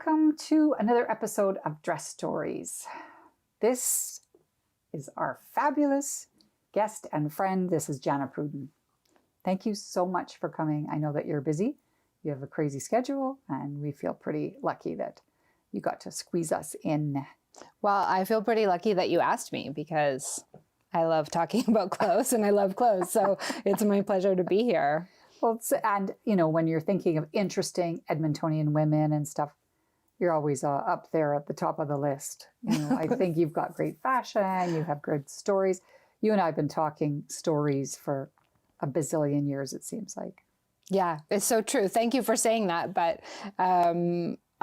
Welcome to another episode of Dress Stories. This is our fabulous guest and friend. This is Jana Pruden. Thank you so much for coming. I know that you're busy. You have a crazy schedule, and we feel pretty lucky that you got to squeeze us in. Well, I feel pretty lucky that you asked me because I love talking about clothes and I love clothes. So it's my pleasure to be here. Well, and you know, when you're thinking of interesting Edmontonian women and stuff, you're always up there at the top of the list. You know, I think you've got great fashion, you have good stories. You and I have been talking stories for a bazillion years, it seems like. Yeah, it's so true. Thank you for saying that. But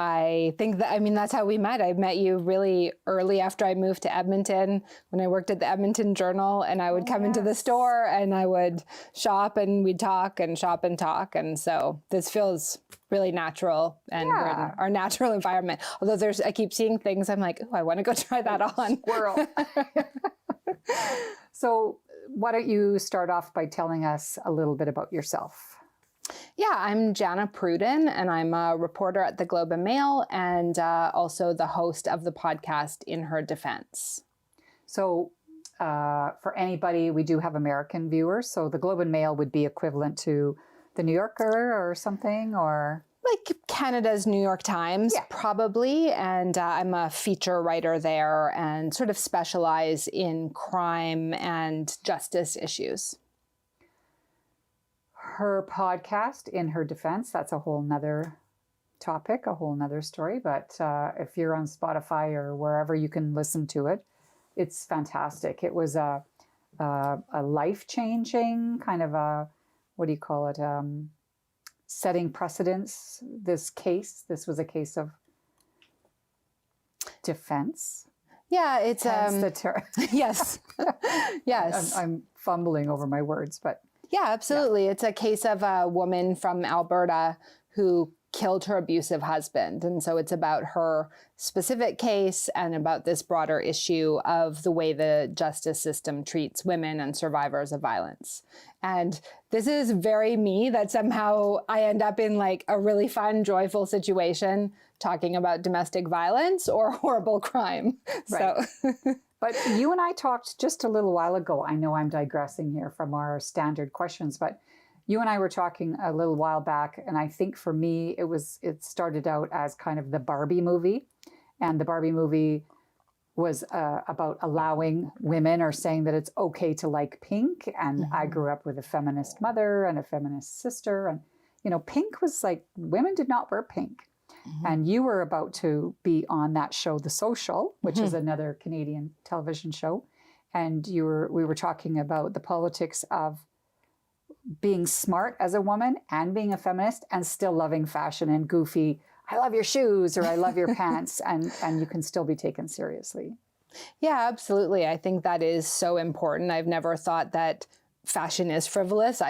I think that, I mean, that's how we met. I met you really early after I moved to Edmonton when I worked at the Edmonton Journal, and I would come into the store and I would shop and we'd talk and shop and talk. And so this feels really natural and we're in our natural environment. Although I keep seeing things, I'm like, oh, I want to go try that on. Squirrel. So why don't you start off by telling us a little bit about yourself? Yeah, I'm Jana Pruden, and I'm a reporter at the Globe and Mail and also the host of the podcast In Her Defense. So for anybody, we do have American viewers. So the Globe and Mail would be equivalent to the New Yorker or something, or? Like Canada's New York Times, probably. And I'm a feature writer there and sort of specialize in crime and justice issues. Her podcast, In Her Defense, that's a whole nother topic, a whole nother story. But if you're on Spotify or wherever you can listen to it, it's fantastic. It was a life-changing kind of a, what do you call it, setting precedents. This was a case of defense. Yeah, it's... the term. Yes. Yes. I'm fumbling over my words, but... Yeah, absolutely. Yeah. It's a case of a woman from Alberta who killed her abusive husband. And so it's about her specific case and about this broader issue of the way the justice system treats women and survivors of violence. And this is very me, that somehow I end up in like a really fun, joyful situation talking about domestic violence or horrible crime. Right. So... But you and I talked just a little while ago. I know I'm digressing here from our standard questions, but you and I were talking a little while back, and I think for me, it started out as kind of the Barbie movie. And the Barbie movie was about allowing women, or saying that it's okay to like pink. And I grew up with a feminist mother and a feminist sister. And, you know, pink was like, women did not wear pink. And you were about to be on that show, The Social, which is another Canadian television show. And we were talking about the politics of being smart as a woman and being a feminist and still loving fashion and goofy. I love your shoes, or I love your pants, and you can still be taken seriously. Yeah, absolutely. I think that is so important. I've never thought that fashion is frivolous.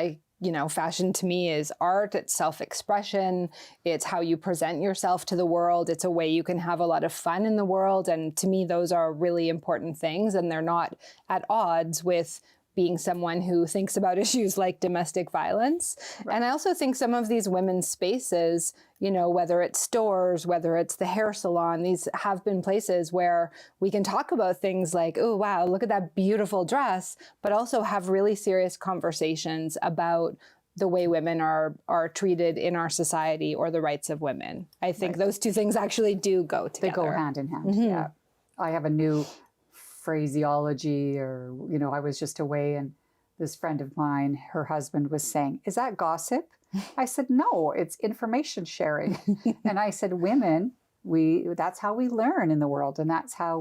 Fashion to me is art, it's self-expression, it's how you present yourself to the world, it's a way you can have a lot of fun in the world. And to me, those are really important things, and they're not at odds with being someone who thinks about issues like domestic violence. Right. And I also think some of these women's spaces, you know, whether it's stores, whether it's the hair salon, these have been places where we can talk about things like, oh, wow, look at that beautiful dress, but also have really serious conversations about the way women are treated in our society or the rights of women. I think those two things actually do go together. They go hand in hand, yeah. I have a new phraseology, or, you know, I was just away and this friend of mine, her husband was saying, is that gossip? I said, no, it's information sharing. And I said, women, that's how we learn in the world. And that's how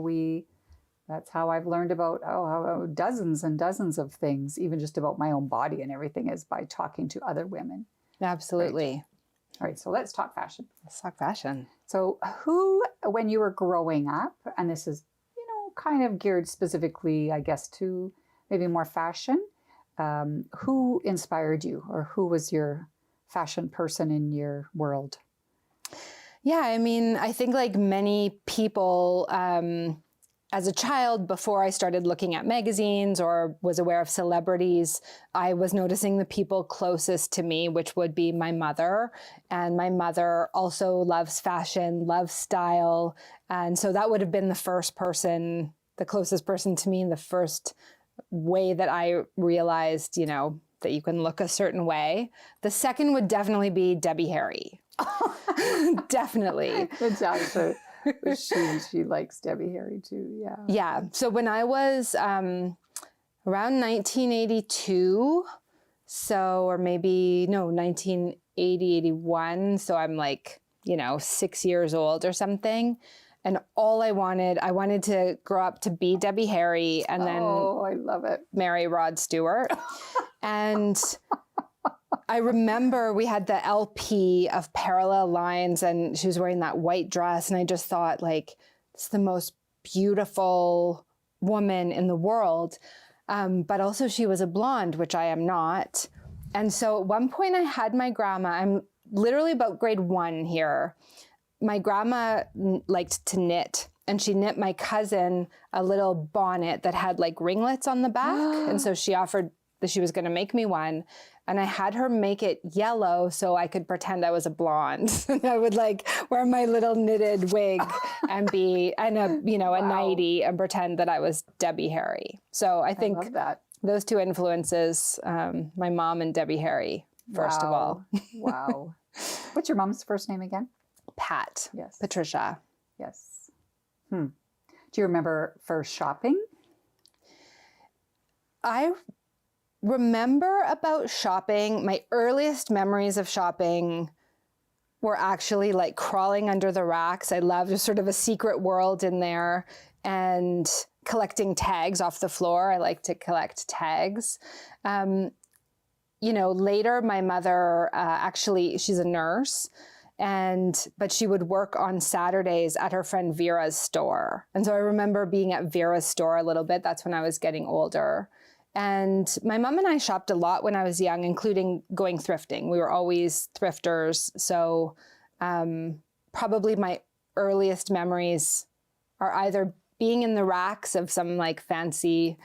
I've learned about dozens and dozens of things, even just about my own body and everything, is by talking to other women. Absolutely. Right. All right, so let's talk fashion. Let's talk fashion. So when you were growing up, and this is, kind of geared specifically, I guess, to maybe more fashion, who inspired you, or who was your fashion person in your world? Yeah, I mean, I think like many people, as a child, before I started looking at magazines or was aware of celebrities, I was noticing the people closest to me, which would be my mother. And my mother also loves fashion, loves style. And so that would have been the first person, the closest person to me, the first way that I realized, you know, that you can look a certain way. The second would definitely be Debbie Harry. Definitely. Exactly. She likes Debbie Harry too. Yeah. Yeah. So when I was around 1982, or maybe, no, 1980, 81. So I'm like, you know, 6 years old or something. And all I wanted to grow up to be Debbie Harry and then I love it. marry Rod Stewart. And I remember we had the LP of Parallel Lines and she was wearing that white dress. And I just thought, like, it's the most beautiful woman in the world. But also she was a blonde, which I am not. And so at one point I had my grandma, I'm literally about grade 1 here. My grandma liked to knit and she knit my cousin a little bonnet that had like ringlets on the back. And so she offered that she was going to make me one. And I had her make it yellow so I could pretend I was a blonde. And I would like wear my little knitted wig and a, you know, a nightie and pretend that I was Debbie Harry. So I think love that. those two influences, my mom and Debbie Harry, first of all. Wow. What's your mom's first name again? Pat. Yes. Patricia. Yes. Do you remember first shopping? I remember about shopping. My earliest memories of shopping were actually like crawling under the racks. I loved just sort of a secret world in there and collecting tags off the floor. I like to collect tags. You know, later my mother, actually, she's a nurse. But she would work on Saturdays at her friend Vera's store. And so I remember being at Vera's store a little bit. That's when I was getting older. And my mom and I shopped a lot when I was young, including going thrifting. We were always thrifters. So probably my earliest memories are either being in the racks of some like fancy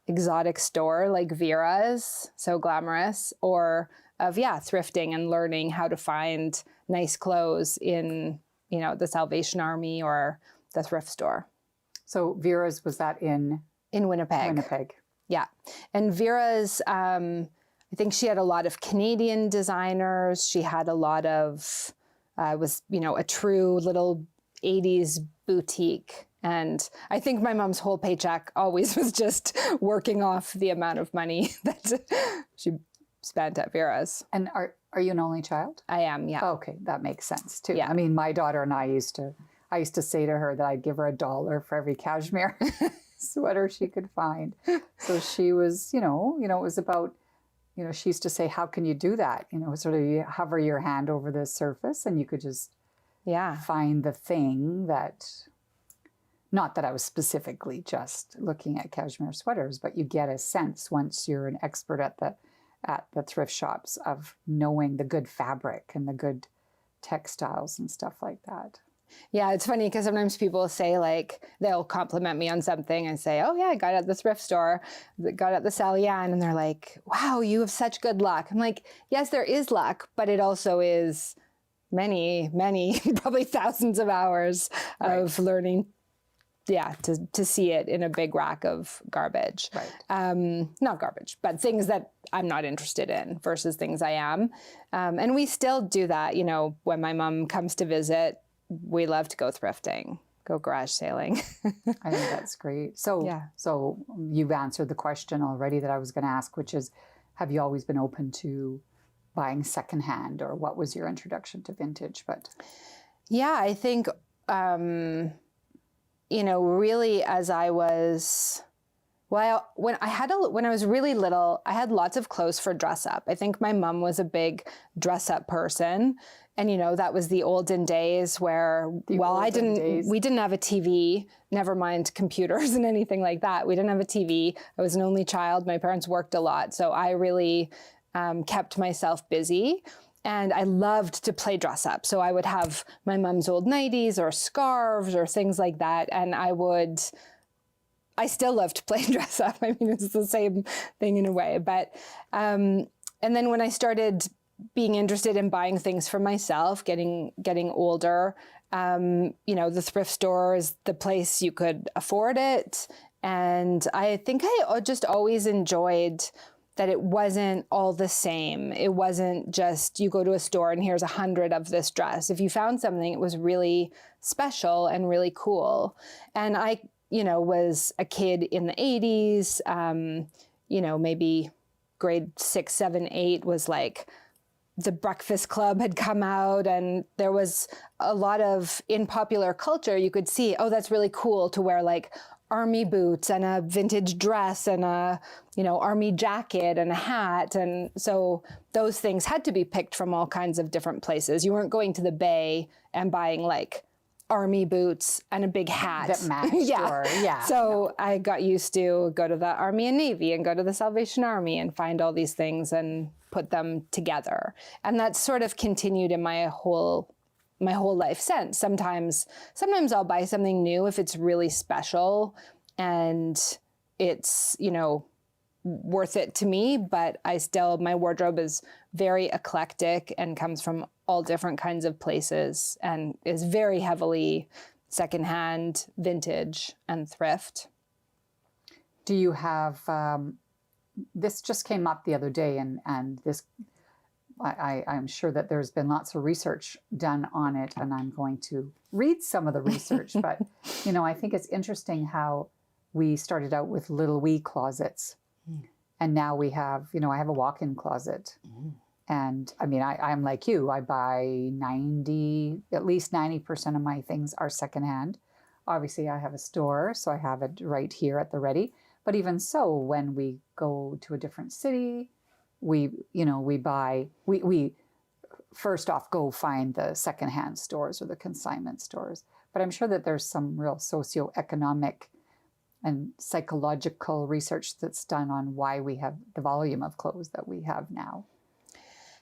exotic store like Vera's, so glamorous, or of, thrifting and learning how to find nice clothes in, you know, the Salvation Army or the thrift store. So Vera's, was that in Winnipeg? Winnipeg. Yeah. And Vera's, I think she had a lot of Canadian designers. She had a lot of, was, you know, a true little 80s boutique. And I think my mom's whole paycheck always was just working off the amount of money that she spent at Vera's. And are you an only child? I am, yeah. Okay, that makes sense too. Yeah. I mean, my daughter and I used to say to her that I'd give her $1 for every cashmere sweater she could find. So she was, you know, it was about, you know, she used to say, how can you do that? You know, sort of you hover your hand over the surface and you could just find the thing that, not that I was specifically just looking at cashmere sweaters, but you get a sense once you're an expert at the thrift shops of knowing the good fabric and the good textiles and stuff like that. Yeah, it's funny because sometimes people say, like, they'll compliment me on something and say, oh yeah, I got it at the thrift store, got it at the Sally Ann, and they're like, wow, you have such good luck. I'm like, yes, there is luck, but it also is many, probably thousands of hours of learning to see it in a big rack of garbage. Right. Not garbage, but things that I'm not interested in versus things I am. And we still do that. You know, when my mom comes to visit, we love to go thrifting, go garage sailing. I think that's great. So you've answered the question already that I was going to ask, which is, have you always been open to buying secondhand, or what was your introduction to vintage? But yeah, I think, you know, really as I was, when I was really little, I had lots of clothes for dress up. I think my mom was a big dress up person. And, you know, that was the olden days where, we didn't have a TV, never mind computers and anything like that. We didn't have a TV. I was an only child. My parents worked a lot. So I really kept myself busy. And I loved to play dress up. So I would have my mom's old nighties or scarves or things like that. And I would I still love to play dress up. I mean, it's the same thing in a way. But, and then when I started being interested in buying things for myself, getting older, you know, the thrift store is the place you could afford it. And I think I just always enjoyed that it wasn't all the same. It wasn't just you go to a store and here's 100 of this dress. If you found something, it was really special and really cool. And I, you know, was a kid in the 80s, you know, maybe grade 6, 7, 8 was like the Breakfast Club had come out, and there was a lot of, in popular culture, you could see, oh, that's really cool to wear like army boots and a vintage dress and a, you know, army jacket and a hat. And so those things had to be picked from all kinds of different places. You weren't going to the Bay and buying like army boots and a big hat. That matched. Yeah. So I got used to go to the Army and Navy and go to the Salvation Army and find all these things and put them together. And that's sort of continued in my whole life since. Sometimes I'll buy something new if it's really special and it's, you know, worth it to me, but my wardrobe is very eclectic and comes from all different kinds of places and is very heavily secondhand, vintage, and thrift. Do you have, this just came up the other day, and this, I'm sure that there's been lots of research done on it, and I'm going to read some of the research, but, you know, I think it's interesting how we started out with little wee closets, and now we have, you know, I have a walk-in closet. And I mean, I'm like you, I buy at least 90% of my things are secondhand. Obviously I have a store, so I have it right here at the ready. But even so, when we go to a different city, we first off go find the secondhand stores or the consignment stores. But I'm sure that there's some real socioeconomic and psychological research that's done on why we have the volume of clothes that we have now.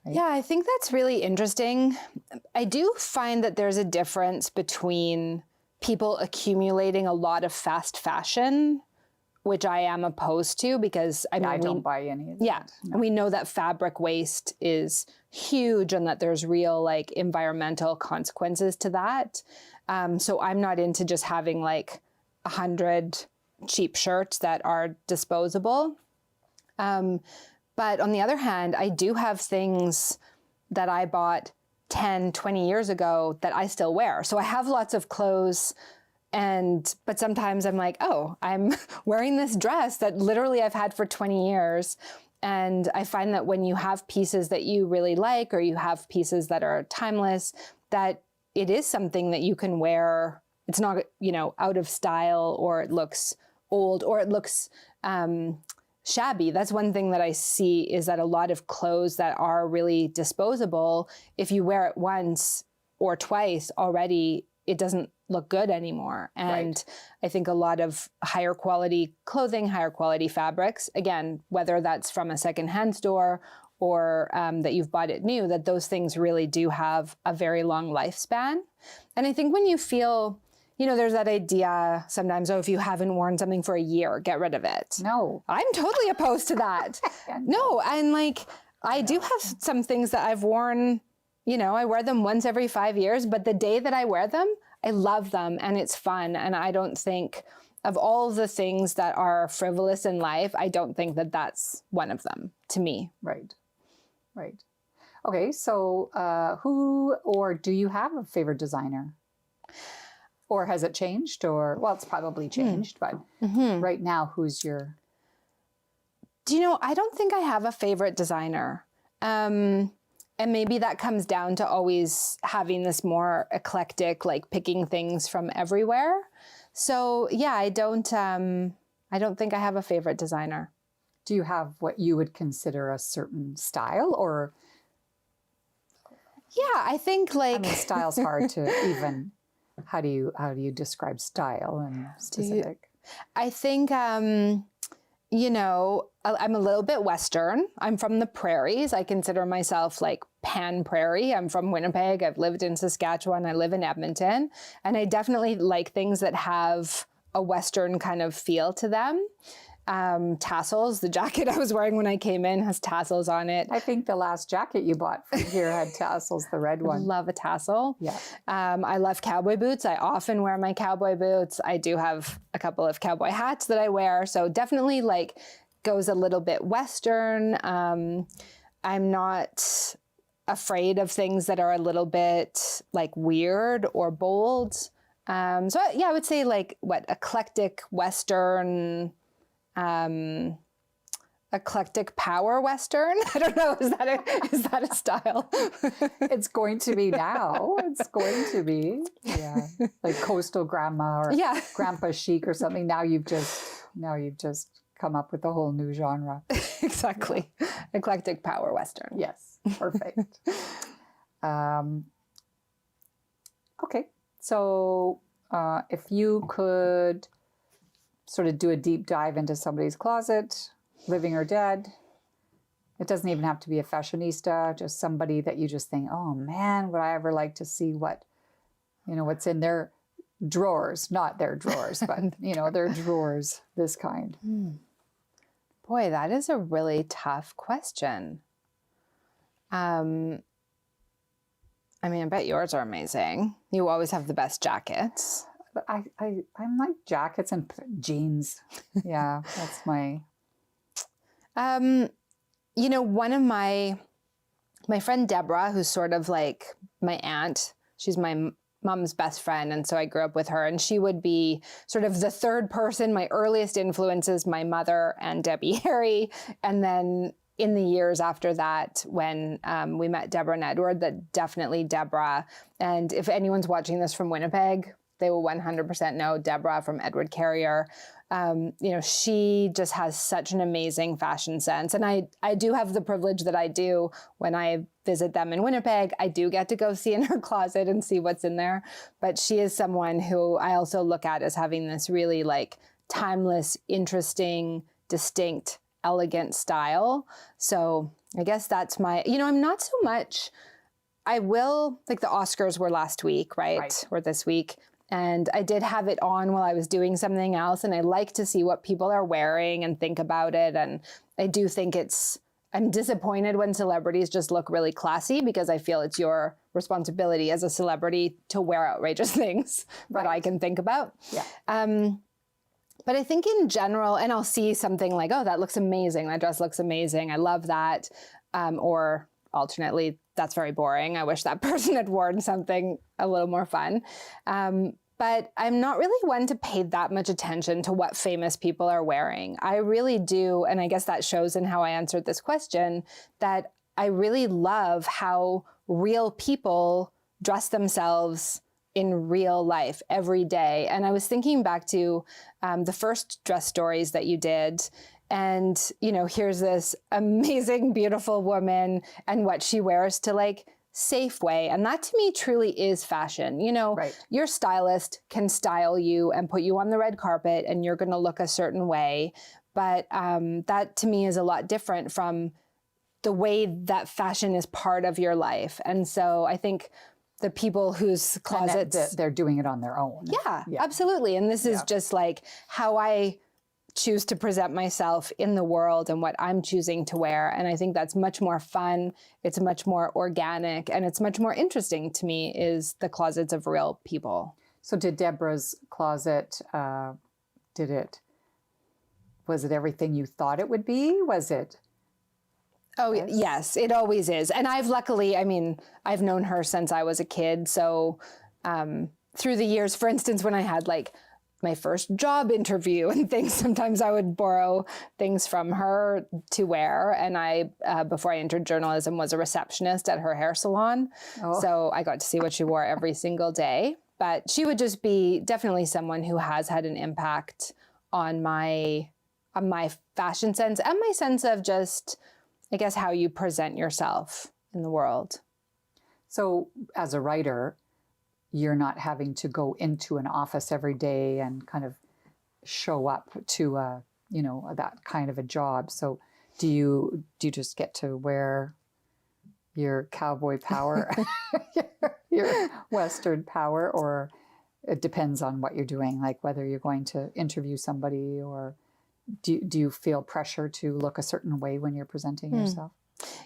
Right? Yeah, I think that's really interesting. I do find that there's a difference between people accumulating a lot of fast fashion, which I am opposed to because I don't buy any of that. Yeah, no. We know that fabric waste is huge and that there's real like environmental consequences to that. So I'm not into just having like 100 cheap shirts that are disposable. But on the other hand, I do have things that I bought 10, 20 years ago that I still wear. So I have lots of clothes, but sometimes I'm like, oh, I'm wearing this dress that literally I've had for 20 years. And I find that when you have pieces that you really like, or you have pieces that are timeless, that it is something that you can wear. It's not, you know, out of style, or it looks old, or it looks shabby. That's one thing that I see, is that a lot of clothes that are really disposable, if you wear it once or twice already, it doesn't look good anymore. And right. I think a lot of higher quality clothing, higher quality fabrics, again, whether that's from a secondhand store or that you've bought it new, that those things really do have a very long lifespan. And I think when you feel, you know, there's that idea sometimes, oh, if you haven't worn something for a year, get rid of it. No. I'm totally opposed to that. No, and like, I do have some things that I've worn, you know, I wear them once every 5 years, but the day that I wear them, I love them and it's fun. And I don't think, of all the things that are frivolous in life, I don't think that that's one of them to me. Right. Right. Okay. So who or do you have a favorite designer? Or has it changed? Or, well, it's probably changed, but right now, who's your? Do you know, I don't think I have a favorite designer. And maybe that comes down to always having this more eclectic, like picking things from everywhere. So yeah, I don't think I have a favorite designer. Do you have what you would consider a certain style, or? Yeah, I think like. I mean, style's hard to even. How do you describe style and specific? I think, you know, I'm a little bit Western. I'm from the prairies. I consider myself like pan-prairie. I'm from Winnipeg. I've lived in Saskatchewan. I live in Edmonton. And I definitely like things that have a Western kind of feel to them. Tassels, the jacket I was wearing when I came in has tassels on it. I think the last jacket you bought from here had tassels, the red I one. love a tassel. Yeah. I love cowboy boots. I often wear my cowboy boots. I do have a couple of cowboy hats that I wear. So definitely like goes a little bit Western. I'm not afraid of things that are a little bit like weird or bold. So yeah, I would say like eclectic Western, eclectic power Western. I don't know. Is that a style? It's going to be now. It's going to be. Yeah. Like coastal grandma or grandpa chic or something. Now you've just come up with a whole new genre. Exactly. Yeah. Eclectic power Western. Yes. Perfect. Okay. So if you could sort of do a deep dive into somebody's closet, living or dead, it doesn't even have to be a fashionista, just somebody that you just think, oh man, would I ever like to see what's in their drawers, not their drawers, but their drawers, this kind. Boy, that is a really tough question. I bet yours are amazing. You always have the best jackets. But I'm like jackets and jeans. Yeah, that's my... one of my friend Deborah, who's sort of like my aunt, she's my mom's best friend. And so I grew up with her, and she would be sort of the third person. My earliest influences, my mother and Debbie Harry. And then in the years after that, when we met Deborah and Edward, that definitely Deborah. And if anyone's watching this from Winnipeg, they will 100% know Deborah from Edward Carrier. She just has such an amazing fashion sense. And I do have the privilege that I do when I visit them in Winnipeg. I do get to go see in her closet and see what's in there. But she is someone who I also look at as having this really like timeless, interesting, distinct, elegant style. So I guess that's I'm not so much, I will, like the Oscars were last week, right? Or this week. And I did have it on while I was doing something else. And I like to see what people are wearing and think about it. And I do think I'm disappointed when celebrities just look really classy, because I feel it's your responsibility as a celebrity to wear outrageous things that I can think about. Yeah. But I think in general, and I'll see something like, oh, that looks amazing. That dress looks amazing. I love that. Or alternately, that's very boring. I wish that person had worn something a little more fun. But I'm not really one to pay that much attention to what famous people are wearing. I really do, and I guess that shows in how I answered this question, that I really love how real people dress themselves in real life every day. And I was thinking back to the first dress stories that you did. And, here's this amazing, beautiful woman and what she wears to like Safeway. And that to me truly is fashion. Your stylist can style you and put you on the red carpet and you're going to look a certain way. But that to me is a lot different from the way that fashion is part of your life. And so I think the people whose closets... they're doing it on their own. Yeah, absolutely. And this is just like how I choose to present myself in the world and what I'm choosing to wear. And I think that's much more fun. It's much more organic, and it's much more interesting to me is the closets of real people. So did Deborah's closet, was it everything you thought it would be? Was it? Oh, yes, it always is. And I've known her since I was a kid. So through the years, for instance, when I had like my first job interview and things, sometimes I would borrow things from her to wear. And I, before I entered journalism, was a receptionist at her hair salon. Oh. So I got to see what she wore every single day. But she would just be definitely someone who has had an impact on my fashion sense and my sense of just, I guess, how you present yourself in the world. So as a writer, you're not having to go into an office every day and kind of show up to that kind of a job. So do you just get to wear your cowboy power, your Western power, or it depends on what you're doing, like whether you're going to interview somebody, or do you feel pressure to look a certain way when you're presenting yourself?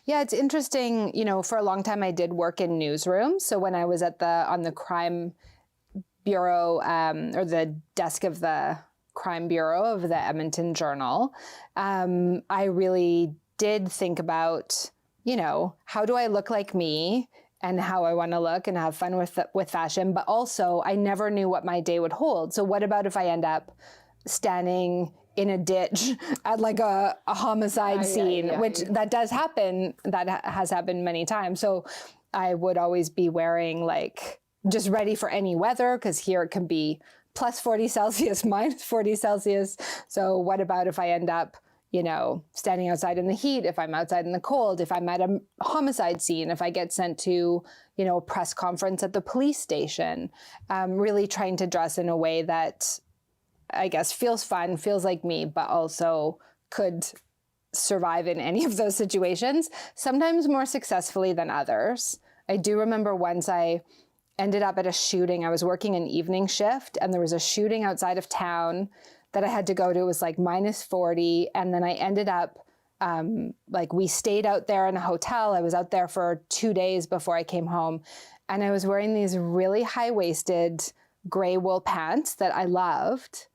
Yeah, it's interesting. You know, for a long time I did work in newsrooms. So when I was on the crime bureau, or the desk of the crime bureau of the Edmonton Journal, I really did think about, you know, how do I look like me and how I want to look and have fun with fashion. But also I never knew what my day would hold. So what about if I end up standing in a ditch at like a homicide scene, that does happen. That has happened many times. So I would always be wearing like just ready for any weather, because here it can be plus 40 Celsius, minus 40 Celsius. So what about if I end up, you know, standing outside in the heat, if I'm outside in the cold, if I'm at a homicide scene, if I get sent to, you know, a press conference at the police station, really trying to dress in a way that I guess feels fun, feels like me, but also could survive in any of those situations, sometimes more successfully than others. I do remember once I ended up at a shooting. I was working an evening shift and there was a shooting outside of town that I had to go to. It was like minus 40. And then I ended up, like we stayed out there in a hotel. I was out there for 2 days before I came home. And I was wearing these really high-waisted gray wool pants that I loved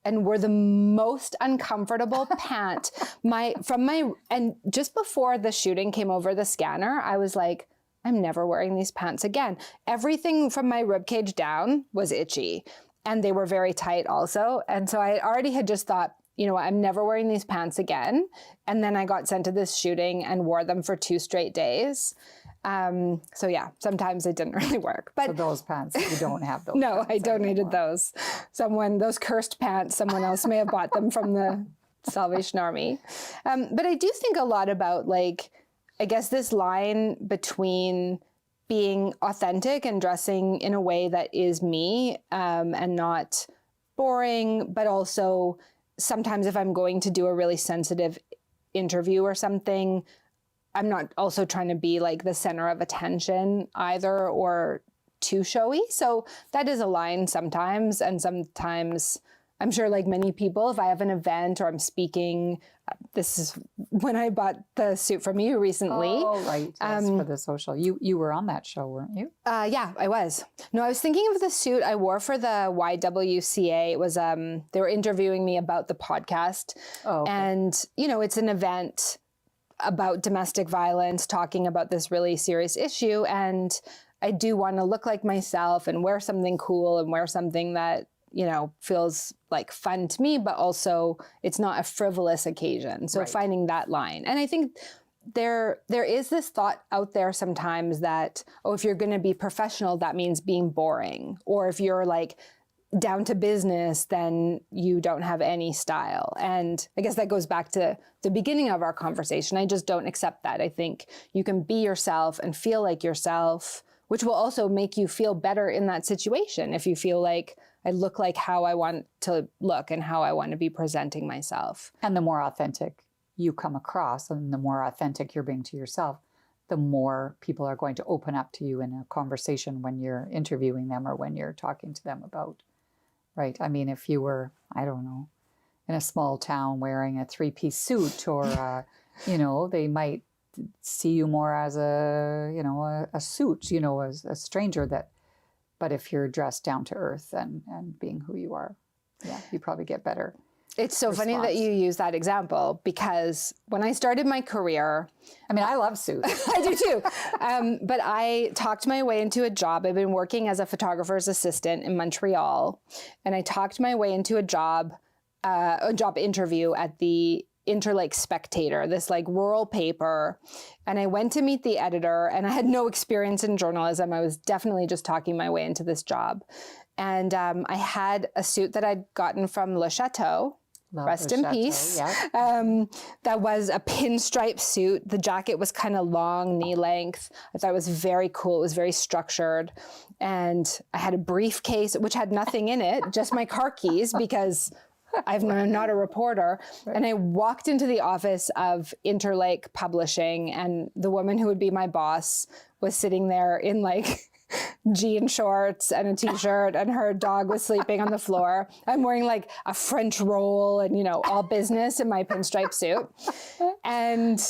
and were the most uncomfortable pant. And just before the shooting came over the scanner, I was like, I'm never wearing these pants again. Everything from my ribcage down was itchy. And they were very tight also. And so I already had just thought, you know what, I'm never wearing these pants again. And then I got sent to this shooting and wore them for 2 straight days. So yeah, sometimes it didn't really work. But so those pants, you don't have those. No, I donated those. Those cursed pants, someone else may have bought them from the Salvation Army. But I do think a lot about, like, I guess this line between being authentic and dressing in a way that is me, and not boring, but also sometimes if I'm going to do a really sensitive interview or something, I'm not also trying to be like the center of attention either or too showy. So that is a line sometimes. And sometimes I'm sure, like many people, if I have an event or I'm speaking, this is when I bought the suit from you recently. Oh, right. Yes, for the social. You were on that show, weren't you? Yeah, I was. No, I was thinking of the suit I wore for the YWCA. It was, they were interviewing me about the podcast. Oh, okay. And, you know, it's an event about domestic violence, talking about this really serious issue. And I do want to look like myself and wear something cool and wear something that, you know, feels like fun to me, but also it's not a frivolous occasion. So finding that line. And I think there is this thought out there sometimes that, oh, if you're going to be professional, that means being boring. Or if you're like down to business, then you don't have any style. And I guess that goes back to the beginning of our conversation. I just don't accept that. I think you can be yourself and feel like yourself, which will also make you feel better in that situation. If you feel like I look like how I want to look and how I want to be presenting myself. And the more authentic you come across and the more authentic you're being to yourself, the more people are going to open up to you in a conversation when you're interviewing them or when you're talking to them about. Right. I mean, if you were, I don't know, in a small town wearing a 3-piece suit or, you know, they might see you more as a suit, you know, as a stranger that, but if you're dressed down to earth and being who you are, yeah, you probably get better. It's so funny that you use that example, because when I started my career, I mean, I love suits. I do too. But I talked my way into a job. I've been working as a photographer's assistant in Montreal, and I talked my way into a job interview at the Interlake Spectator, this like rural paper. And I went to meet the editor, and I had no experience in journalism. I was definitely just talking my way into this job. And I had a suit that I'd gotten from Le Chateau. Rest in peace. Yeah. That was a pinstripe suit. The jacket was kind of long, knee length. I thought it was very cool. It was very structured. And I had a briefcase, which had nothing in it, just my car keys, because I'm not a reporter. Right. And I walked into the office of Interlake Publishing, and the woman who would be my boss was sitting there in like jean shorts and a t-shirt, and her dog was sleeping on the floor. I'm wearing like a French roll and, you know, all business in my pinstripe suit. And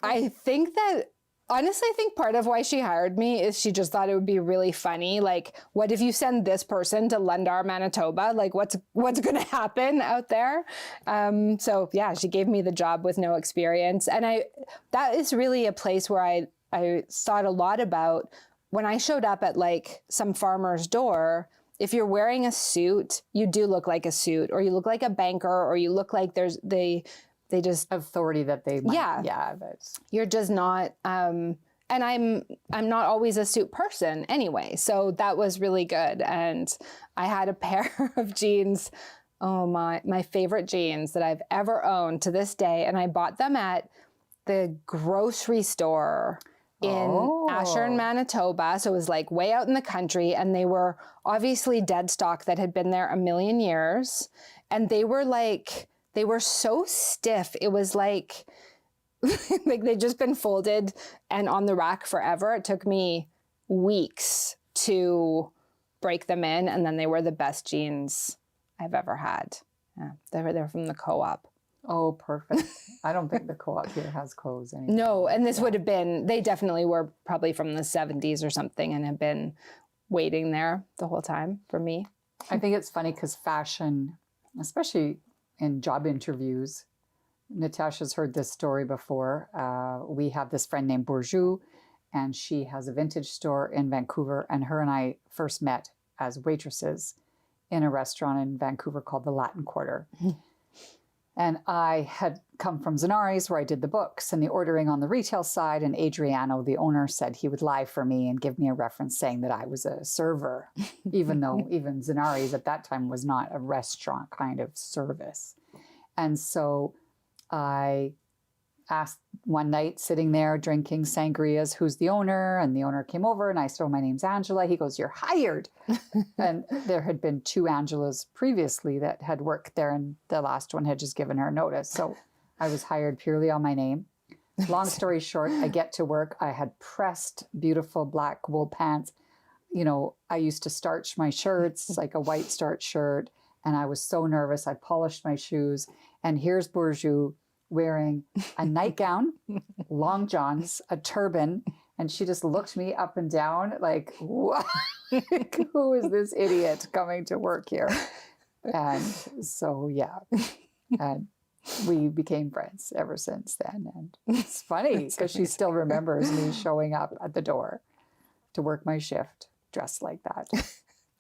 I think that, honestly, I think part of why she hired me is she just thought it would be really funny. Like, what if you send this person to Lundar, Manitoba? Like, what's going to happen out there? So yeah, she gave me the job with no experience. And that is really a place where I thought a lot about when I showed up at like some farmer's door. If you're wearing a suit, you do look like a suit, or you look like a banker, or you look like they just authority that they might, you're just not and I'm not always a suit person anyway, so that was really good. And I had a pair of jeans, my favorite jeans that I've ever owned to this day, and I bought them at the grocery store in Ashern, Manitoba. So it was like way out in the country, and they were obviously dead stock that had been there a million years, and they were so stiff. It was like, like they'd just been folded and on the rack forever. It took me weeks to break them in, and then they were the best jeans I've ever had. Yeah, they were from the Co-op. Oh, perfect. I don't think the Co-op here has clothes anymore. No, and this would have been, they definitely were probably from the 70s or something and have been waiting there the whole time for me. I think it's funny because fashion, especially in job interviews, Natasha's heard this story before. We have this friend named Bourgeois, and she has a vintage store in Vancouver, and her and I first met as waitresses in a restaurant in Vancouver called the Latin Quarter. And I had come from Zanari's, where I did the books and the ordering on the retail side, and Adriano, the owner, said he would lie for me and give me a reference saying that I was a server, even though even Zanari's at that time was not a restaurant kind of service. And so I asked one night, sitting there drinking sangrias, who's the owner? And the owner came over, and I said, "Oh, my name's Angela." He goes, "You're hired." And there had been 2 Angelas previously that had worked there, and the last one had just given her notice. So I was hired purely on my name. Long story short, I get to work. I had pressed beautiful black wool pants. You know, I used to starch my shirts, like a white starch shirt, and I was so nervous. I polished my shoes, and here's Bourgeois wearing a nightgown, long johns, a turban, and she just looked me up and down like, what? Who is this idiot coming to work here? And so, yeah, and we became friends ever since then. And it's funny because she still remembers me showing up at the door to work my shift dressed like that.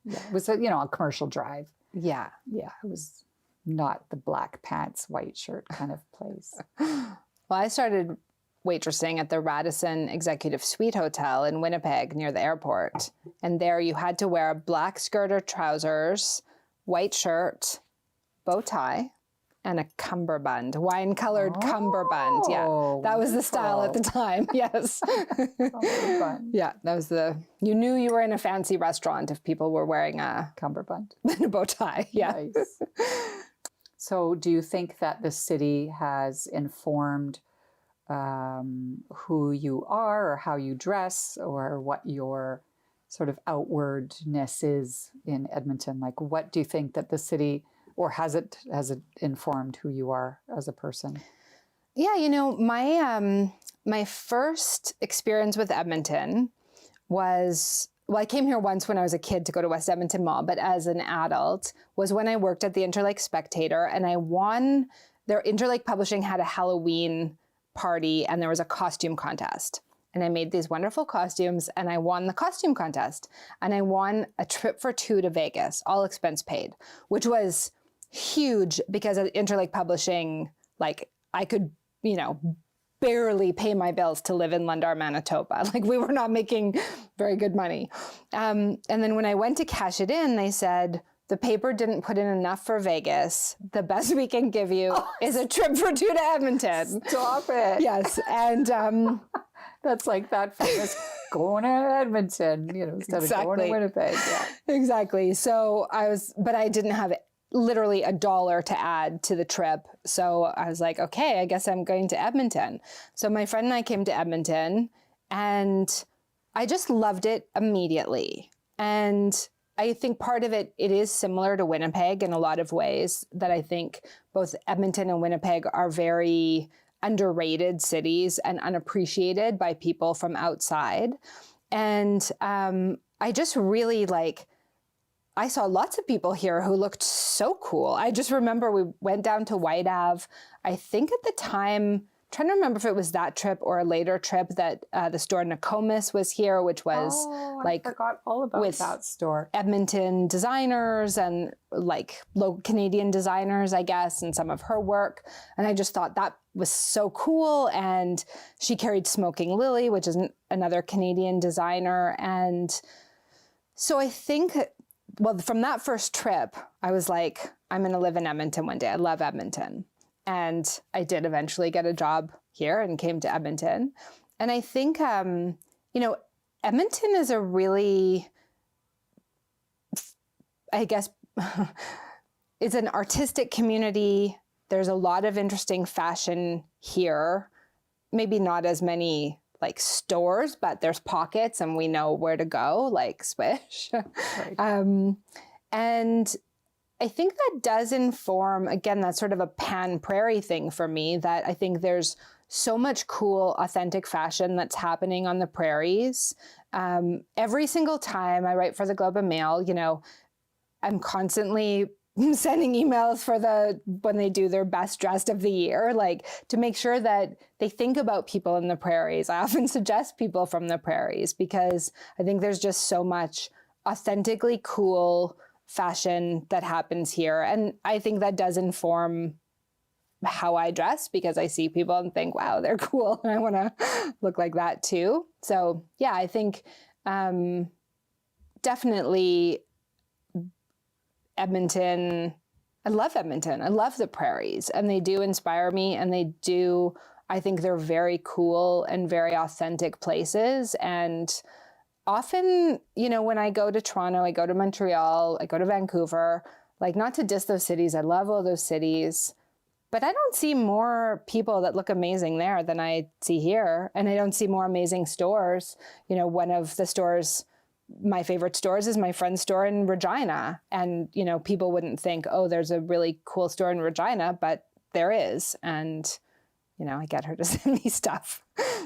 Yeah, it was a commercial drive. Yeah. Yeah, it was not the black pants, white shirt kind of place. Well, I started waitressing at the Radisson Executive Suite Hotel in Winnipeg near the airport. And there you had to wear black skirt or trousers, white shirt, bow tie, and a cummerbund, wine-colored cummerbund. Yeah, that was the style at the time. Yes. Yeah, that was you knew you were in a fancy restaurant if people were wearing a cummerbund and a bow tie. Yeah. Nice. So do you think that the city has informed who you are or how you dress or what your sort of outwardness is in Edmonton? Like, what do you think that the city, or has it informed who you are as a person? Yeah, my first experience with Edmonton was, I came here once when I was a kid to go to West Edmonton Mall, but as an adult was when I worked at the Interlake Spectator, and I won. Their Interlake Publishing had a Halloween party, and there was a costume contest. And I made these wonderful costumes, and I won the costume contest. And I won a trip for 2 to Vegas, all expense paid, which was huge because at Interlake Publishing, like I could, barely pay my bills to live in Lundar, Manitoba. Like we were not making very good money. And then when I went to cash it in, they said, the paper didn't put in enough for Vegas. The best we can give you is a trip for 2 to Edmonton. Stop it. Yes. And that's like that famous going to Edmonton, instead of going to Winnipeg. Yeah. Exactly. So but I didn't have literally $1 to add to the trip. So I was like, okay, I guess I'm going to Edmonton. So my friend and I came to Edmonton, and I just loved it immediately. And I think part of it, it is similar to Winnipeg in a lot of ways, that I think both Edmonton and Winnipeg are very underrated cities and unappreciated by people from outside. And I just really I saw lots of people here who looked so cool. I just remember we went down to White Ave. I think at the time, trying to remember if it was that trip or a later trip, that the store Nokomis was here, which was I forgot all about that store. Edmonton designers and local Canadian designers, I guess, and some of her work. And I just thought that was so cool. And she carried Smoking Lily, which is another Canadian designer. And so I think, well, from that first trip, I was like, I'm going to live in Edmonton one day. I love Edmonton. And I did eventually get a job here and came to Edmonton. And I think, Edmonton is a really, I guess, it's an artistic community. There's a lot of interesting fashion here. Maybe not as many stores, but there's pockets and we know where to go, like Swish. Right. And I think that does inform, again, that's sort of a pan-prairie thing for me, that I think there's so much cool, authentic fashion that's happening on the prairies. Every single time I write for the Globe and Mail, I'm constantly sending emails for when they do their best dressed of the year, to make sure that they think about people in the prairies. I often suggest people from the prairies because I think there's just so much authentically cool fashion that happens here. And I think that does inform how I dress because I see people and think, wow, they're cool. And I want to look like that too. So yeah, I think definitely Edmonton. I love Edmonton. I love the prairies and they do inspire me and I think they're very cool and very authentic places. And often, when I go to Toronto, I go to Montreal, I go to Vancouver, not to diss those cities. I love all those cities, but I don't see more people that look amazing there than I see here. And I don't see more amazing stores. One of the stores, my favorite stores is my friend's store in Regina. And, people wouldn't think, oh, there's a really cool store in Regina, but there is. And, I get her to send me stuff.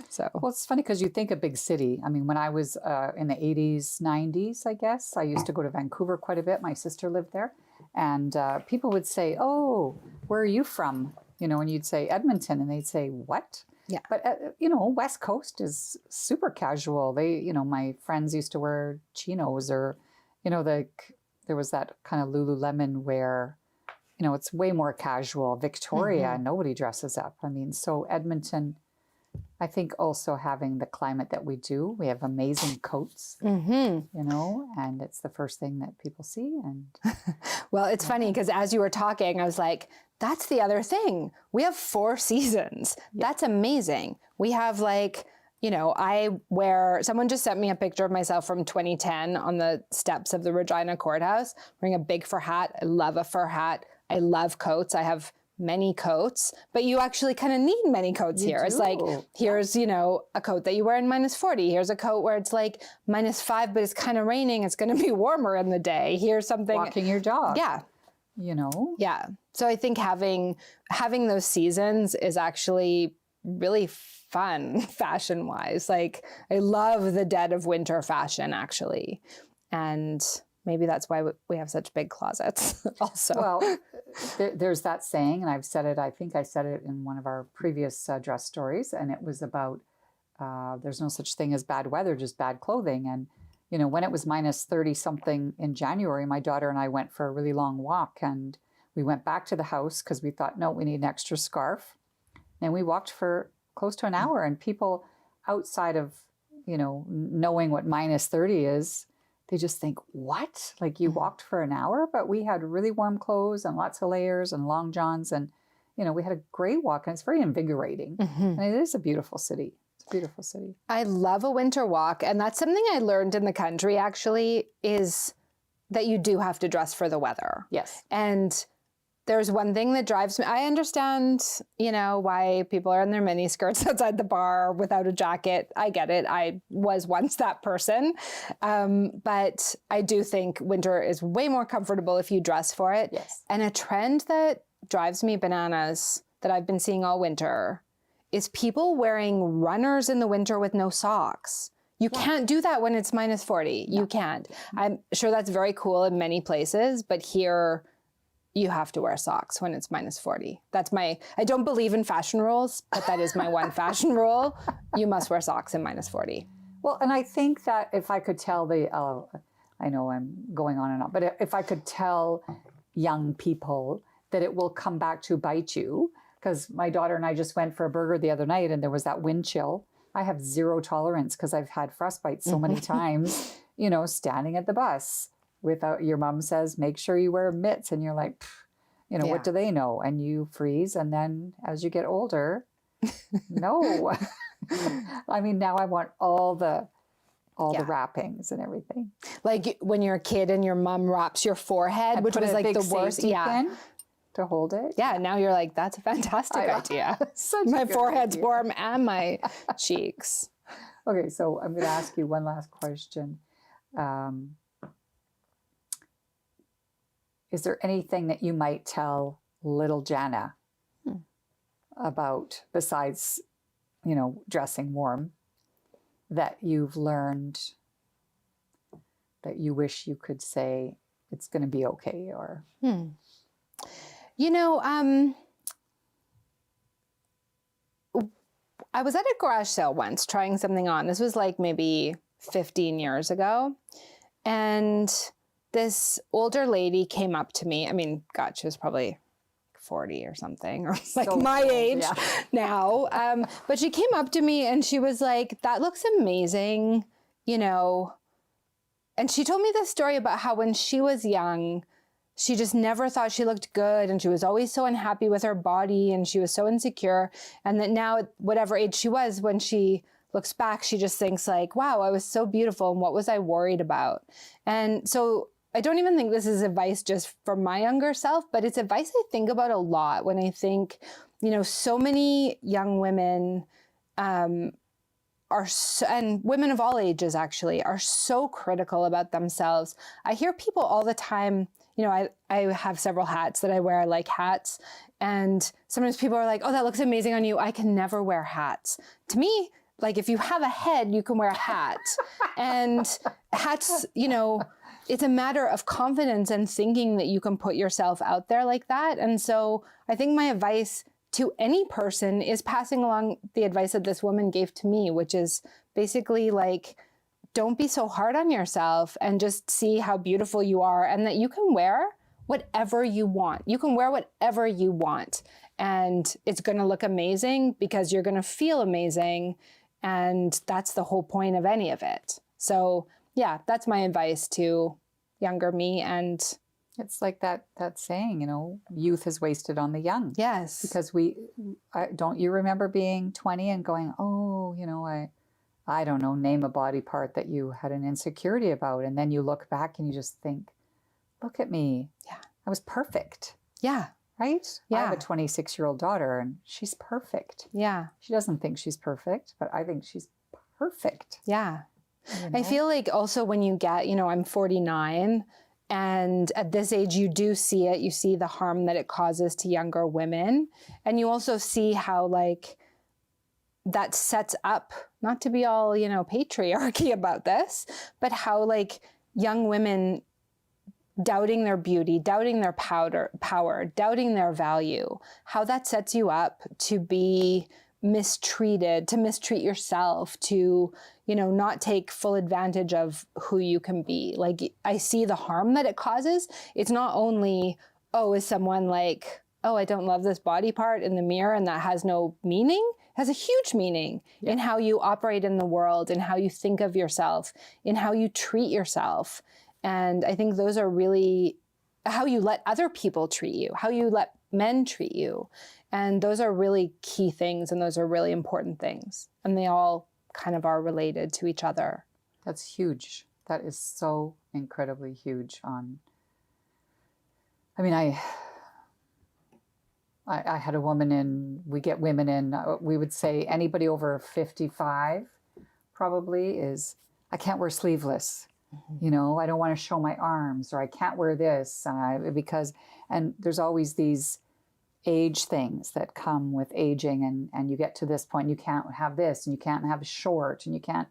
So, well, it's funny because you think a big city. I mean, when I was in the 80s, 90s, I guess, I used to go to Vancouver quite a bit. My sister lived there. And people would say, oh, where are you from? And you'd say Edmonton. And they'd say, what? Yeah. But, West Coast is super casual. They, my friends used to wear chinos or, there was that kind of Lululemon where, it's way more casual. Victoria, nobody dresses up. I mean, so Edmonton, I think also having the climate that we do, we have amazing coats, and it's the first thing that people see. And well, it's funny because as you were talking, I was like, that's the other thing. We have 4 seasons. Yeah. That's amazing. We have someone just sent me a picture of myself from 2010 on the steps of the Regina Courthouse, wearing a big fur hat. I love a fur hat. I love coats. I have many coats, but you actually kind of need many coats here. It's here's, a coat that you wear in -40. Here's a coat where it's -5, but it's kind of raining. It's going to be warmer in the day. Here's something. Walking your dog. Yeah. Yeah. So I think having those seasons is actually really fun fashion wise. I love the dead of winter fashion actually. And maybe that's why we have such big closets also. Well, there's that saying, and I've said it, I think I said it in one of our previous dress stories, and it was about there's no such thing as bad weather, just bad clothing. And, when it was -30 something in January, my daughter and I went for a really long walk and we went back to the house because we thought, no, we need an extra scarf. And we walked for close to an hour and people outside of, knowing what -30 is, they just think, what? You walked for an hour? But we had really warm clothes and lots of layers and long johns. And, we had a great walk and it's very invigorating. And it is a beautiful city. It's a beautiful city. I love a winter walk. And that's something I learned in the country actually is that you do have to dress for the weather. Yes. And there's one thing that drives me. I understand, you know, why people are in their mini skirts outside the bar without a jacket. I get it. I was once that person. But I do think winter is way more comfortable if you dress for it. Yes. And a trend that drives me bananas that I've been seeing all winter is people wearing runners in the winter with no socks. You can't do that when it's minus 40. No. You can't. I'm sure that's very cool in many places, but here you have to wear socks when it's minus 40. That's I don't believe in fashion rules, but that is my one fashion rule. You must wear socks in minus 40. Well, and I think that if I could tell I know I'm going on and on, but if I could tell young people that it will come back to bite you, because my daughter and I just went for a burger the other night and there was that wind chill. I have zero tolerance because I've had frostbite so many times, you know, standing at the bus. Without, your mom says, make sure you wear mitts. And you're like, you know, what do they know? And you freeze. And then as you get older, no. I mean, now I want all the wrappings and everything. Like when you're a kid and your mom wraps your forehead, which was like the worst. To hold it. Yeah. Now you're like, that's a fantastic idea. My forehead's warm and my cheeks. Okay. So I'm going to ask you one last question. Is there anything that you might tell little Jana about, besides, you know, dressing warm, that you've learned that you wish you could say it's going to be okay? Or, you know, I was at a garage sale once trying something on. This was like maybe 15 years ago. And this older lady came up to me. I mean, God, she was probably 40 or something, or like so my age now. But she came up to me and she was like, that looks amazing, you know. And she told me this story about how when she was young, she just never thought she looked good. And she was always so unhappy with her body and she was so insecure. And that now at whatever age she was, when she looks back, she just thinks like, wow, I was so beautiful. And what was I worried about? And so I don't even think this is advice just for my younger self, but it's advice I think about a lot when I think, you know, so many young women and women of all ages actually are so critical about themselves. I hear people all the time, you know, I have several hats that I wear. I like hats. And sometimes people are like, oh, that looks amazing on you. I can never wear hats. To me, like if you have a head, you can wear a hat. And hats, you know, it's a matter of confidence and thinking that you can put yourself out there like that. And so I think my advice to any person is passing along the advice that this woman gave to me, which is basically like, don't be so hard on yourself and just see how beautiful you are and that you can wear whatever you want. You can wear whatever you want and it's going to look amazing because you're going to feel amazing. And that's the whole point of any of it. So yeah, that's my advice to younger me. And it's like that saying, you know, youth is wasted on the young. Yes. Because don't you remember being 20 and going, oh, you know, I don't know, name a body part that you had an insecurity about. And then you look back and you just think, look at me. Yeah. I was perfect. Yeah. Right? Yeah. I have a 26-year-old daughter and she's perfect. Yeah. She doesn't think she's perfect, but I think she's perfect. Yeah. You know? I feel like also when you get, you know, I'm 49 and at this age you do see it. You see the harm that it causes to younger women. And you also see how like that sets up, not to be all, you know, patriarchy about this, but how like young women doubting their beauty, doubting their power, doubting their value, how that sets you up to be mistreated, to mistreat yourself, to, you know, not take full advantage of who you can be. Like I see the harm that it causes. It's not only, oh, is someone like, oh, I don't love this body part in the mirror and that has no meaning. It has a huge meaning in how you operate in the world, in how you think of yourself, in how you treat yourself. And I think those are really how you let other people treat you, how you let men treat you. And those are really key things and those are really important things. And they all kind of are related to each other. That's huge. That is so incredibly huge I I had a woman in, we get women in, we would say anybody over 55 probably is, I can't wear sleeveless. You know, I don't want to show my arms, or I can't wear this because, and there's always these age things that come with aging, and you get to this point, you can't have this, and you can't have short, and you can't,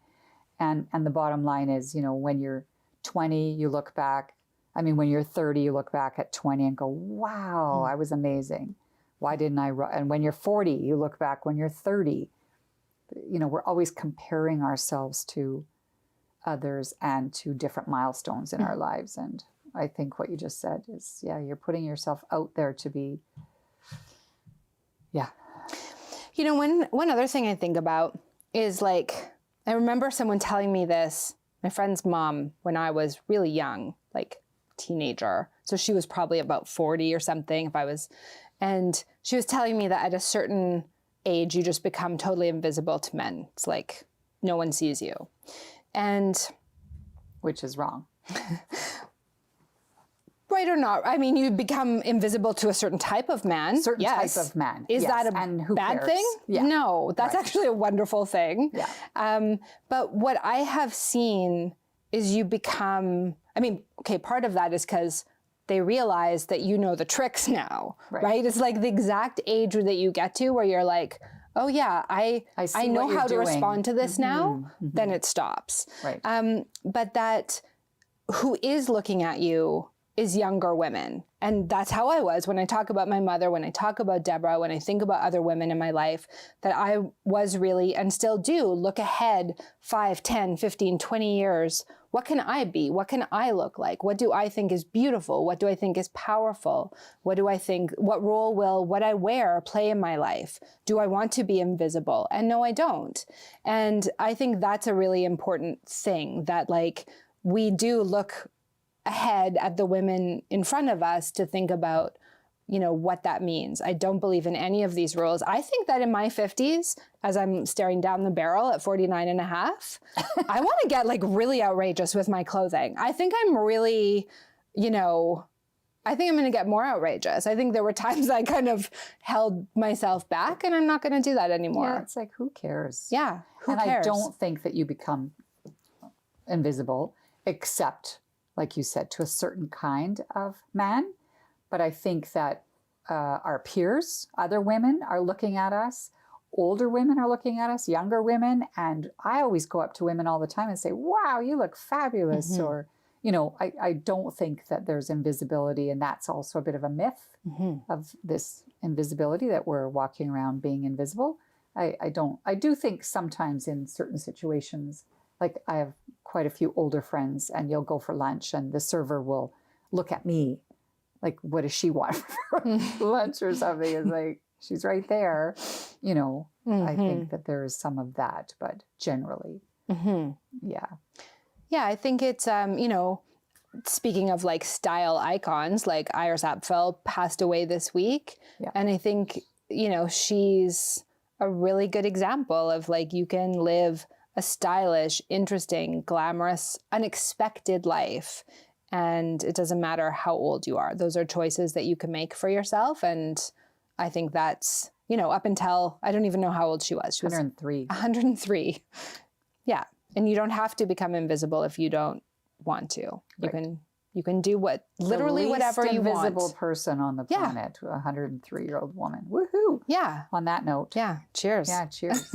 and the bottom line is, you know, when you're 20, you look back, I mean, when you're 30, you look back at 20 and go, wow, I was amazing. Why didn't I run? And when you're 40, you look back when you're 30. You know, we're always comparing ourselves to others and to different milestones in our lives. And I think what you just said is, yeah, you're putting yourself out there to be, yeah. You know, one other thing I think about is like, I remember someone telling me this, my friend's mom, when I was really young, like teenager. So she was probably about 40 or something and she was telling me that at a certain age, you just become totally invisible to men. It's like, no one sees you. And which is wrong. Right or not? I mean, you become invisible to a certain type of man. Certain type of man. Is that a bad thing? Yeah. No, that's actually a wonderful thing. Yeah. But what I have seen is you become, I mean, okay, part of that is because they realize that you know the tricks now, right? It's like the exact age that you get to where you're like, oh yeah, I know how to respond to this now, then it stops. Right. But that who is looking at you is younger women. And that's how I was when I talk about my mother, when I talk about Deborah, when I think about other women in my life, that I was really, and still do, look ahead 5, 10, 15, 20 years. What can I be? What can I look like? What do I think is beautiful? What do I think is powerful? What do I think, what role will what I wear play in my life? Do I want to be invisible? And no, I don't. And I think that's a really important thing, that like we do look ahead at the women in front of us to think about, you know, what that means. I don't believe in any of these rules. I think that in my 50s, as I'm staring down the barrel at 49 and a half, I want to get like really outrageous with my clothing. I think I'm really, you know, I think I'm going to get more outrageous. I think there were times I kind of held myself back, and I'm not going to do that anymore. Yeah, it's like, who cares? Yeah, who cares? And I don't think that you become invisible, except, like you said, to a certain kind of man. But I think that our peers, other women are looking at us, older women are looking at us, younger women. And I always go up to women all the time and say, wow, you look fabulous. Or, you know, I don't think that there's invisibility. And that's also a bit of a myth of this invisibility, that we're walking around being invisible. I do think sometimes in certain situations, like I have quite a few older friends, and you'll go for lunch and the server will look at me like, what does she want for lunch or something? It's like, she's right there. You know, I think that there is some of that, but generally, yeah. Yeah, I think it's, you know, speaking of like style icons, like Iris Apfel passed away this week. Yeah. And I think, you know, she's a really good example of like, you can live a stylish, interesting, glamorous, unexpected life. And it doesn't matter how old you are. Those are choices that you can make for yourself. And I think that's, you know, up until, I don't even know how old she was. She was 103. 103. Yeah. And you don't have to become invisible if you don't want to. You can do what, literally whatever you want. Invisible person on the planet, a 103-year-old woman. Woohoo. Yeah. On that note. Yeah. Cheers. Yeah, cheers.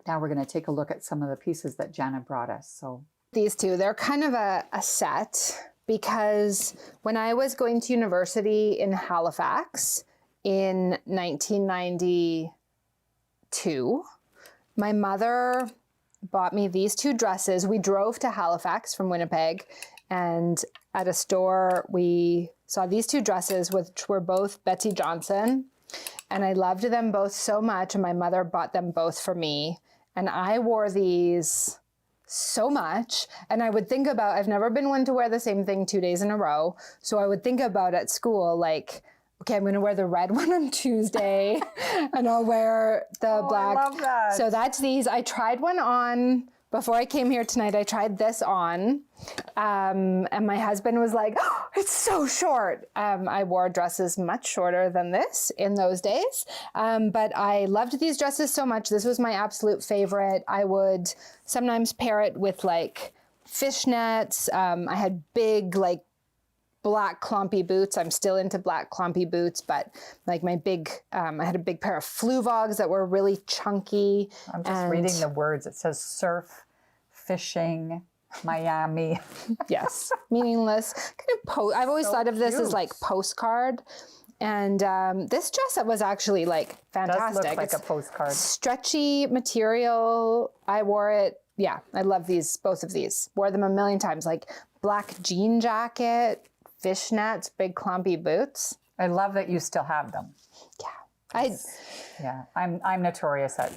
Now we're going to take a look at some of the pieces that Jana brought us. So these two, they're kind of a set, because when I was going to university in Halifax in 1992, my mother bought me these two dresses. We drove to Halifax from Winnipeg, and at a store we saw these two dresses, which were both Betsy Johnson, and I loved them both so much, and my mother bought them both for me. And I wore these so much. And I would think about, I've never been one to wear the same thing 2 days in a row. So I would think about at school, like, okay, I'm going to wear the red one on Tuesday and I'll wear the black. I love that. So that's these. I tried one on before I came here tonight, I tried this on, and my husband was like, oh, it's so short. I wore dresses much shorter than this in those days, but I loved these dresses so much. This was my absolute favorite. I would sometimes pair it with like fishnets. I had big like black clumpy boots. I'm still into black clumpy boots, but like my big, I had a big pair of fluvogs that were really chunky. I'm just reading the words. It says surf, fishing, Miami. Yes, meaningless. Kind of I've always thought of this as like postcard. And this dress was actually like fantastic. Does look like it's a postcard. Stretchy material. I wore it. Yeah, I love these, both of these. Wore them a million times. Like black jean jacket, fishnets, big clumpy boots. I love that you still have them. Yeah. I'm notorious at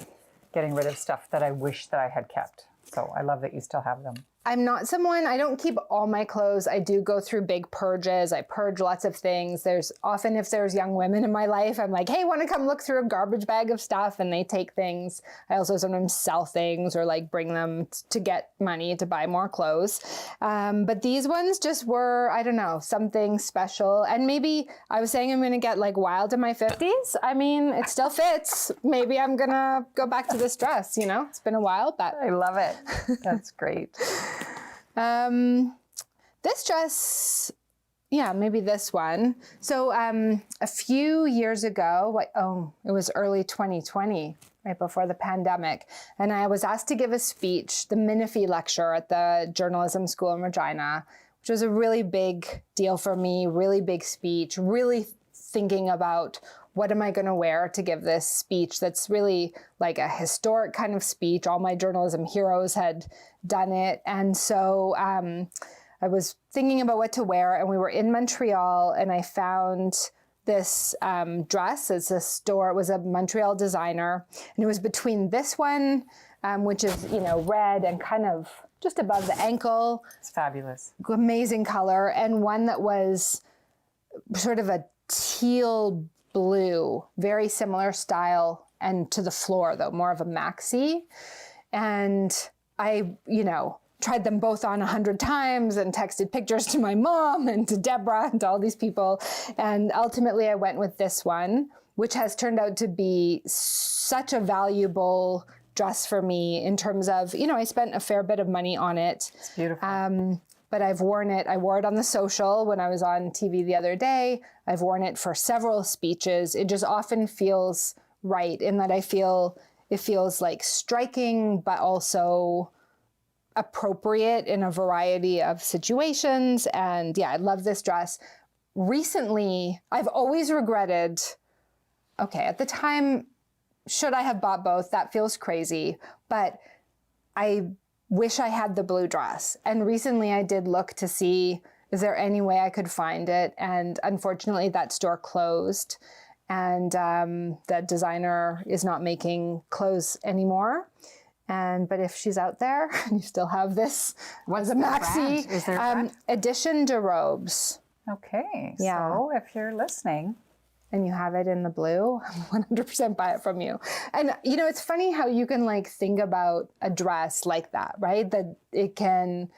getting rid of stuff that I wish that I had kept. So I love that you still have them. I'm not someone, I don't keep all my clothes. I do go through big purges. I purge lots of things. There's often, if there's young women in my life, I'm like, hey, want to come look through a garbage bag of stuff? And they take things. I also sometimes sell things or like bring them to get money to buy more clothes. But these ones just were, I don't know, something special. And maybe I was saying I'm going to get like wild in my 50s. I mean, it still fits. Maybe I'm going to go back to this dress, you know, it's been a while, but I love it. That's great. This dress, yeah, maybe this one. So a few years ago, it was early 2020, right before the pandemic, and I was asked to give a speech, the Minifee lecture at the journalism school in Regina, which was a really big deal for me, really big speech, really thinking about what am I going to wear to give this speech that's really like a historic kind of speech. All my journalism heroes had done it. And so I was thinking about what to wear, and we were in Montreal, and I found this dress. It's a store. It was a Montreal designer, and it was between this one, which is, you know, red and kind of just above the ankle. It's fabulous. Amazing color. And one that was sort of a teal blue, very similar style, and to the floor though, more of a maxi. And I, you know, tried them both on 100 times and texted pictures to my mom and to Deborah and to all these people. And ultimately I went with this one, which has turned out to be such a valuable dress for me in terms of, you know, I spent a fair bit of money on it. It's beautiful. But I've worn it. I wore it on the social when I was on TV the other day. I've worn it for several speeches. It just often feels right in that it feels like striking, but also appropriate in a variety of situations. And yeah, I love this dress. Recently, I've always regretted, okay, at the time, should I have bought both? That feels crazy. But I wish I had the blue dress. And recently I did look to see, is there any way I could find it? And unfortunately that store closed, and the designer is not making clothes anymore. But if she's out there and you still have this, What's a the maxi, brand? Is there a brand? Edition de Robes. Okay. Yeah. So if you're listening, and you have it in the blue, 100% buy it from you. And you know, it's funny how you can like think about a dress like that, right? That it can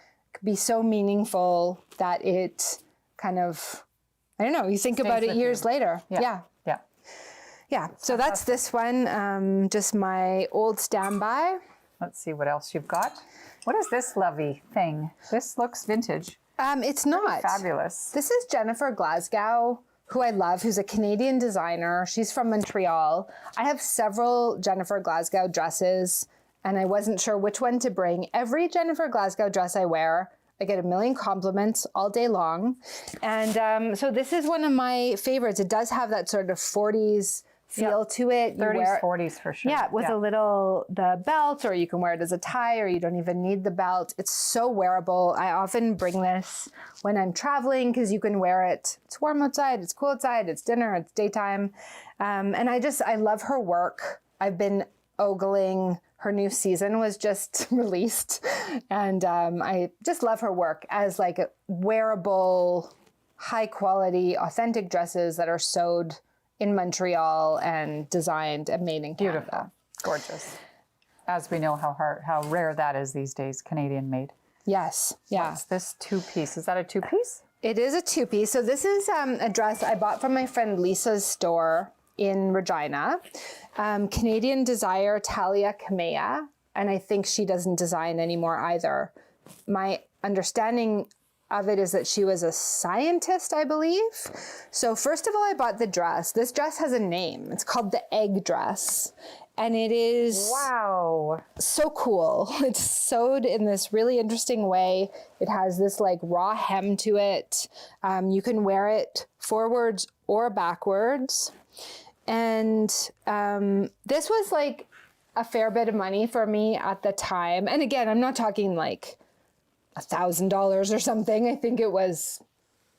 be so meaningful that it kind of, I don't know, you think about it years later. Yeah. Yeah. So that's this one, just my old standby. Let's see what else you've got. What is this lovely thing? This looks vintage. It's not. Fabulous. This is Jennifer Glasgow, who I love, who's a Canadian designer. She's from Montreal. I have several Jennifer Glasgow dresses, and I wasn't sure which one to bring. Every Jennifer Glasgow dress I wear, I get a million compliments all day long. And so this is one of my favorites. It does have that sort of 40s feel to it. 30s, 40s for sure. Yeah, with a little, the belt, or you can wear it as a tie, or you don't even need the belt. It's so wearable. I often bring this when I'm traveling because you can wear it. It's warm outside, it's cool outside, it's dinner, it's daytime. And I love her work. I've been ogling. Her new season was just released. And I just love her work as like a wearable, high quality, authentic dresses that are sewed in Montreal and designed and made in Canada. Beautiful. Gorgeous. as we know how rare that is these days, Canadian made. Yes. Yeah. What's this two-piece? Is that a two-piece? It is a two-piece. So this is a dress I bought from my friend Lisa's store in Regina. Canadian Desire Talia Kamea. And I think she doesn't design anymore either. My understanding of it is that she was a scientist, I believe. So first of all, I bought the dress. This dress has a name. It's called the egg dress. And it is wow, so cool. It's sewed in this really interesting way. It has this like raw hem to it. You can wear it forwards or backwards. And this was like a fair bit of money for me at the time. And again, I'm not talking like $1,000 or something. I think it was,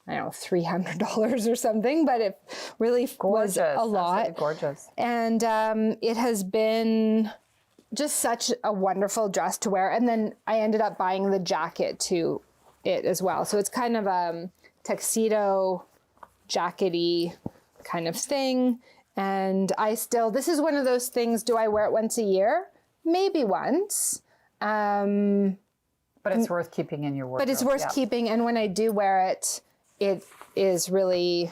I don't know, $300 or something, but it really was a lot. Absolutely gorgeous. And it has been just such a wonderful dress to wear. And then I ended up buying the jacket to it as well. So it's kind of a tuxedo jackety kind of thing. And this is one of those things, do I wear it once a year? Maybe once. But it's worth keeping in your wardrobe. But it's worth keeping. And when I do wear it, it is really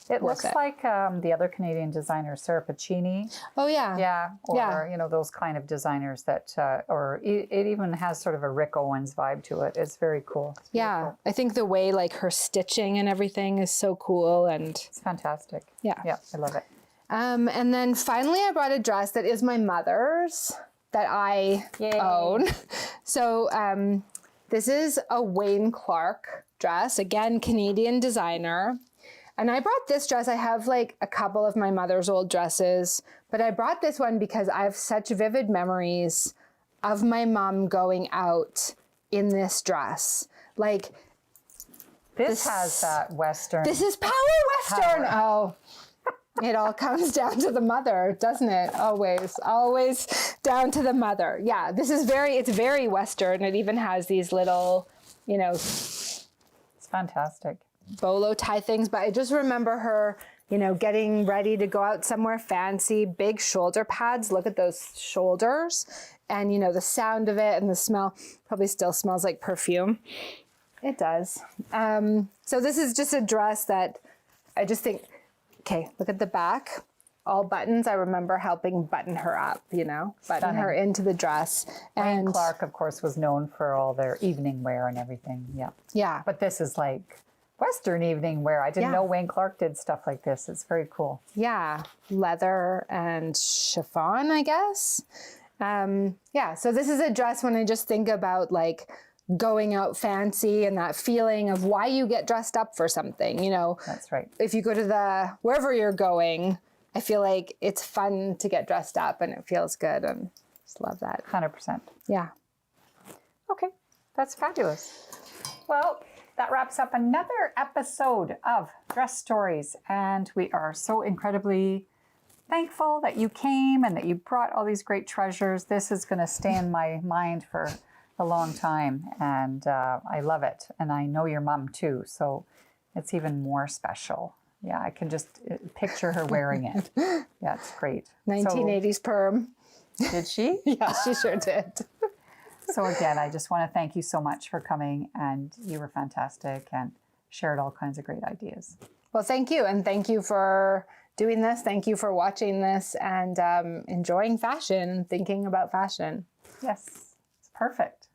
It looks like the other Canadian designer, Sarah Pacini. Oh, yeah. Yeah. Or, you know, those kind of designers that, or it even has sort of a Rick Owens vibe to it. It's very cool. It's beautiful. I think the way like her stitching and everything is so cool. And it's fantastic. Yeah. Yeah, I love it. And then finally I brought a dress that is my mother's that I own. So this is a Wayne Clark dress, again, Canadian designer. And I brought this dress. I have like a couple of my mother's old dresses, but I brought this one because I have such vivid memories of my mom going out in this dress. Like this has that Western. This is power Western. Oh, it all comes down to the mother, doesn't it? Always down to the mother. Yeah, this is it's very Western. It even has these little, you know, it's fantastic. Bolo tie things, but I just remember her, you know, getting ready to go out somewhere fancy, big shoulder pads. Look at those shoulders and, you know, the sound of it and the smell probably still smells like perfume. It does. So this is just a dress that I just think, okay, look at the back, all buttons. I remember helping button her up, you know, button her into the dress. And Wayne Clark, of course, was known for all their evening wear and everything. Yeah. Yeah. But this is like Western evening wear. I didn't know Wayne Clark did stuff like this. It's very cool. Yeah. Leather and chiffon, I guess. Yeah. So this is a dress when I just think about like going out fancy and that feeling of why you get dressed up for something, you know. That's right. If you go to wherever you're going, I feel like it's fun to get dressed up and it feels good, and just love that. 100%. Yeah. Okay. That's fabulous. Well, that wraps up another episode of Dress Stories, and we are so incredibly thankful that you came and that you brought all these great treasures. This is going to stay in my mind for a long time, and I love it. And I know your mom too, so it's even more special. Yeah, I can just picture her wearing it. Yeah, it's great. 1980s perm. Did she? Yeah, she sure did. So again, I just want to thank you so much for coming, and you were fantastic and shared all kinds of great ideas. Well, thank you. And thank you for doing this. Thank you for watching this and enjoying fashion, thinking about fashion. Yes, it's perfect.